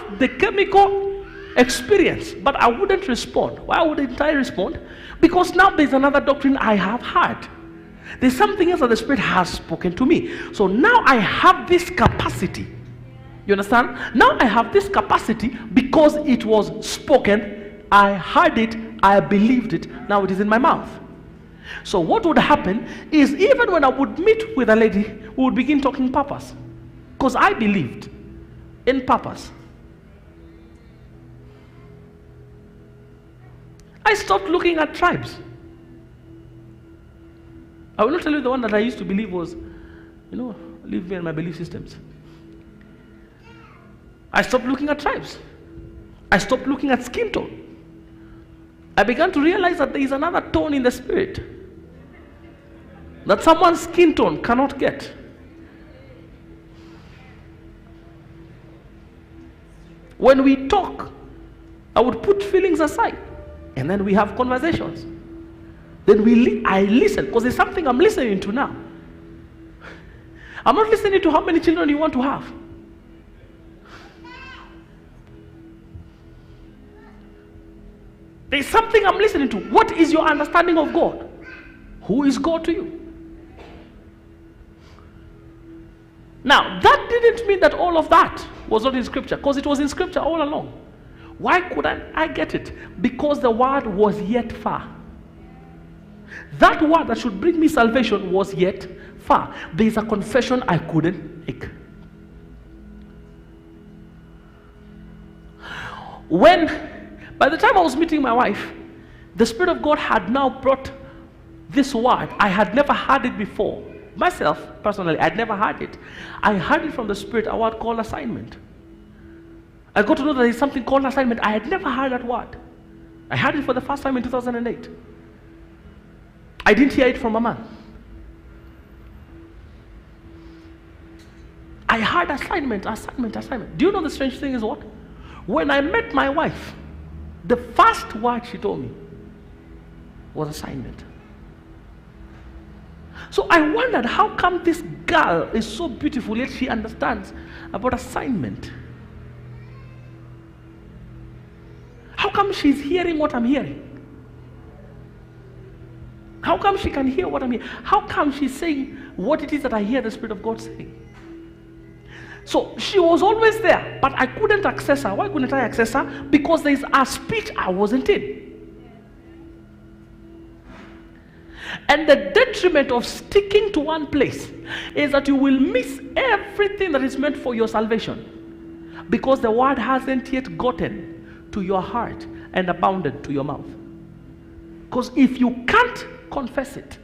have the chemical experience, but I wouldn't respond. Why wouldn't I respond? Because now there's another doctrine I have heard. There's something else that the Spirit has spoken to me. So now I have this capacity. You understand? Now I have this capacity because it was spoken. I heard it. I believed it. Now it is in my mouth. So what would happen is, even when I would meet with a lady, we would begin talking purpose. Because I believed in purpose. I stopped looking at tribes. I will not tell you the one that I used to believe was, live in my belief systems. I stopped looking at tribes. I stopped looking at skin tone. I began to realize that there is another tone in the Spirit that someone's skin tone cannot get. When we talk, I would put feelings aside, and then we have conversations. Then I listen, because there's something I'm listening to now. I'm not listening to how many children you want to have. There's something I'm listening to. What is your understanding of God? Who is God to you? Now, that didn't mean that all of that was not in Scripture, because it was in Scripture all along. Why couldn't I get it? Because the word was yet far. That word that should bring me salvation was yet far. There is a confession I couldn't make. By the time I was meeting my wife, the Spirit of God had now brought this word. I had never heard it before. Myself, personally, I'd never heard it. I heard it from the Spirit, a word called assignment. I got to know that there is something called assignment. I had never heard that word. I heard it for the first time in 2008. I didn't hear it from a man. I heard assignment. Do you know the strange thing is what? When I met my wife, the first word she told me was assignment. So I wondered, how come this girl is so beautiful yet she understands about assignment? How come she's hearing what I'm hearing? How come she can hear what I'm hearing? How come she's saying what it is that I hear the Spirit of God saying? So she was always there, but I couldn't access her. Why couldn't I access her? Because there's a speech I wasn't in. And the detriment of sticking to one place is that you will miss everything that is meant for your salvation, because the word hasn't yet gotten to your heart and abounded to your mouth. Because if you can't confess it,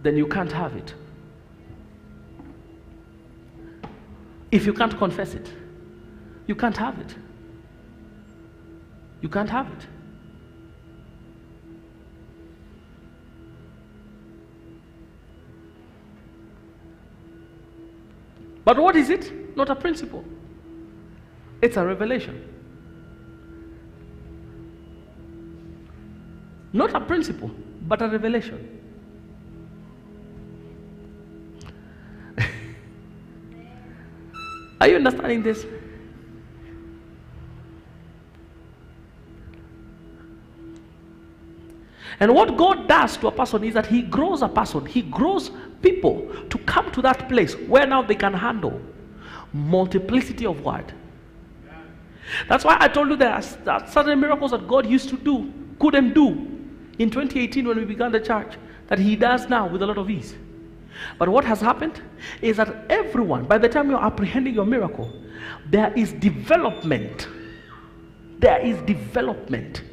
then you can't have it. If you can't confess it, you can't have it. You can't have it. But what is it? Not a principle. It's a revelation. Not a principle, but a revelation. Are you understanding this? And what God does to a person is that He grows a person. He grows people to come to that place where now they can handle multiplicity of word. That's why I told you there are certain miracles that God used to do, couldn't do in 2018 when we began the church, that He does now with a lot of ease. But what has happened is that everyone, by the time you're apprehending your miracle, there is development. There is development.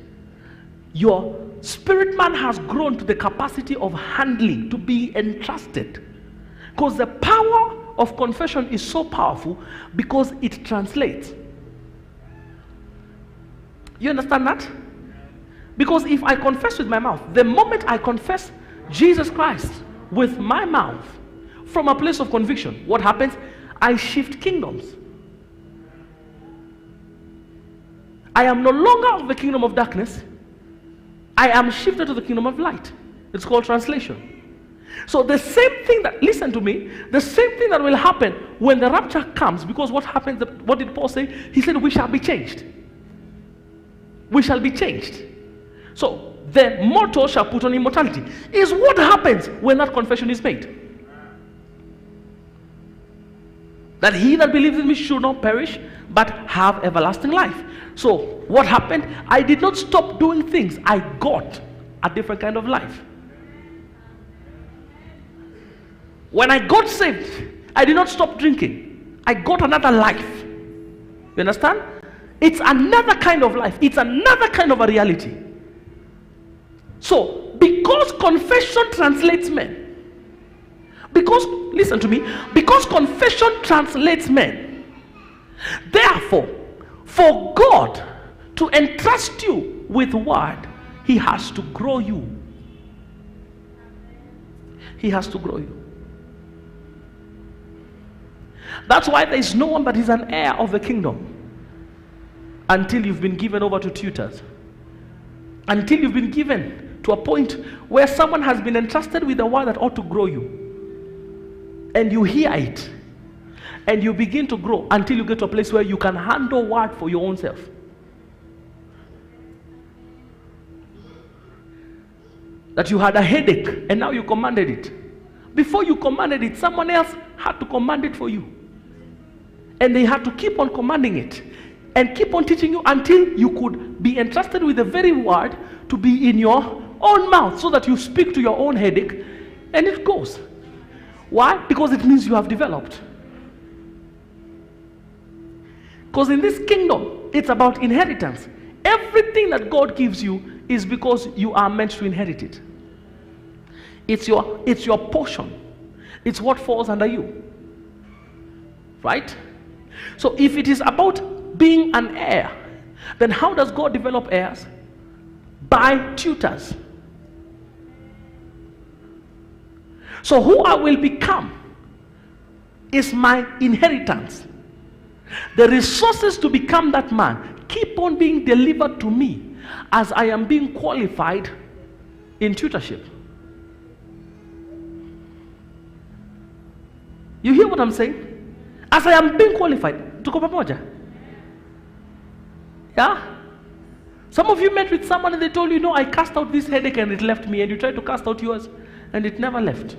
Your spirit man has grown to the capacity of handling, to be entrusted. Because the power of confession is so powerful because it translates. You understand that? Because if I confess with my mouth, the moment I confess Jesus Christ with my mouth from a place of conviction, what happens? I shift kingdoms. I am no longer of the kingdom of darkness. I am shifted to the kingdom of light. It's called translation. So the same thing that, listen to me, the same thing that will happen when the rapture comes, because what happens, what did Paul say? He said, we shall be changed. We shall be changed. So the mortal shall put on immortality. Is what happens when that confession is made. That he that believes in me should not perish, but have everlasting life. So what happened? I did not stop doing things. I got a different kind of life. When I got saved, I did not stop drinking. I got another life. You understand? It's another kind of life. It's another kind of a reality. So, because confession translates men, because, listen to me, because confession translates men, therefore, for God to entrust you with word, he has to grow you. He has to grow you. That's why there is no one that is an heir of the kingdom until you've been given over to tutors. Until you've been given to a point where someone has been entrusted with a word that ought to grow you. And you hear it. And you begin to grow until you get to a place where you can handle word for your own self. That you had a headache and now you commanded it. Before you commanded it, someone else had to command it for you. And they had to keep on commanding it and keep on teaching you until you could be entrusted with the very word to be in your own mouth, so that you speak to your own headache and it goes. Why? Because it means you have developed. Because in this kingdom, it's about inheritance. Everything that God gives you is because you are meant to inherit it. It's your portion. It's what falls under you. Right? So if it is about being an heir, then how does God develop heirs? By tutors. So who I will become is my inheritance. The resources to become that man keep on being delivered to me as I am being qualified in tutorship. You hear what I'm saying? As I am being qualified. Tuko pamoja? Yeah? Some of you met with someone and they told you, no, I cast out this headache and it left me, and you tried to cast out yours and it never left.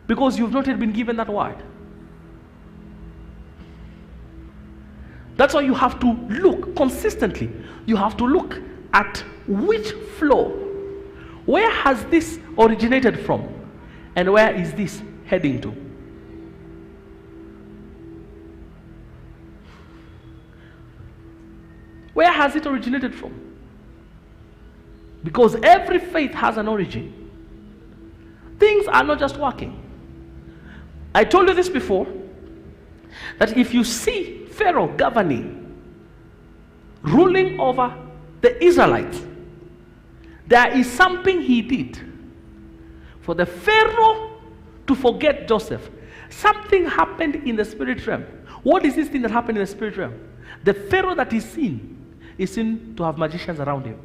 Because you've not yet been given that word. That's why you have to look consistently. You have to look at which flow. Where has this originated from? And where is this heading to? Where has it originated from? Because every faith has an origin. Things are not just working. I told you this before, that if you see Pharaoh governing, ruling over the Israelites, there is something he did for the Pharaoh to forget Joseph. Something happened in the spirit realm. What is this thing that happened in the spirit realm? The Pharaoh that is seen to have magicians around him.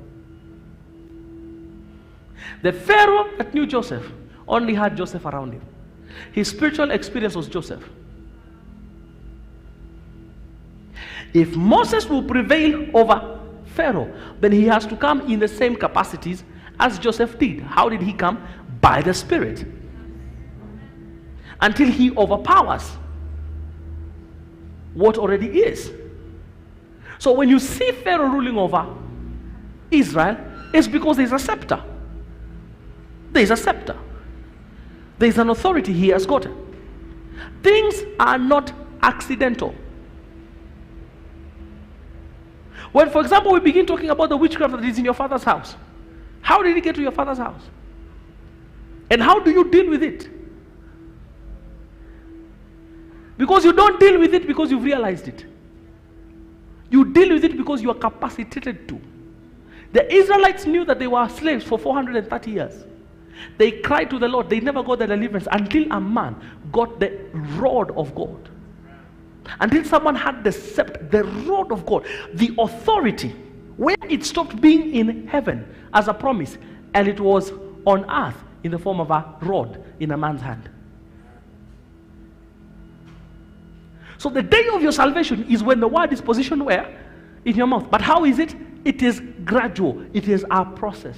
The Pharaoh that knew Joseph only had Joseph around him. His spiritual experience was Joseph. If Moses will prevail over Pharaoh, then he has to come in the same capacities as Joseph did. How did he come? By the Spirit. Until he overpowers what already is. So when you see Pharaoh ruling over Israel, it's because there's a scepter. There's a scepter. There's an authority he has gotten. Things are not accidental. When, for example, we begin talking about the witchcraft that is in your father's house, how did it get to your father's house? And how do you deal with it? Because you don't deal with it because you've realized it. You deal with it because you are capacitated to. The Israelites knew that they were slaves for 430 years. They cried to the Lord. They never got the deliverance until a man got the rod of God. Until someone had the scepter, the rod of God, the authority, where it stopped being in heaven as a promise and it was on earth in the form of a rod in a man's hand. So the day of your salvation is when the word is positioned where? In your mouth. But how is it? It is gradual. It is a process.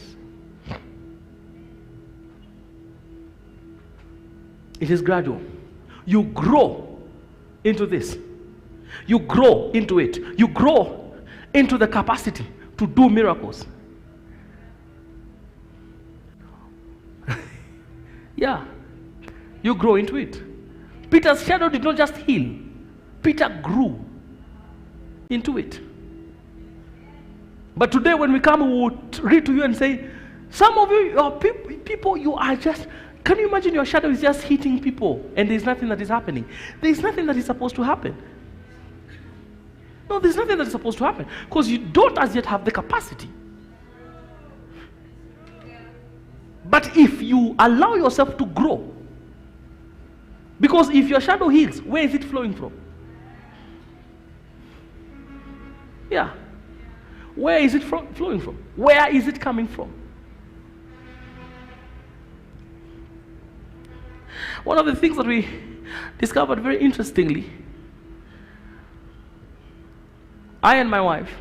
It is gradual. You grow into this. You grow into it. You grow into the capacity to do miracles. Yeah. You grow into it. Peter's shadow did not just heal. Peter grew into it. But today when we come, we would read to you and say, some of you are people, you are just, can you imagine your shadow is just hitting people and there's nothing that is happening? There's nothing that is supposed to happen. No, there's nothing that is supposed to happen because you don't as yet have the capacity. But if you allow yourself to grow, because if your shadow heals, where is it flowing from? Yeah. Where is it flowing from? Where is it coming from? One of the things that we discovered very interestingly, I and my wife,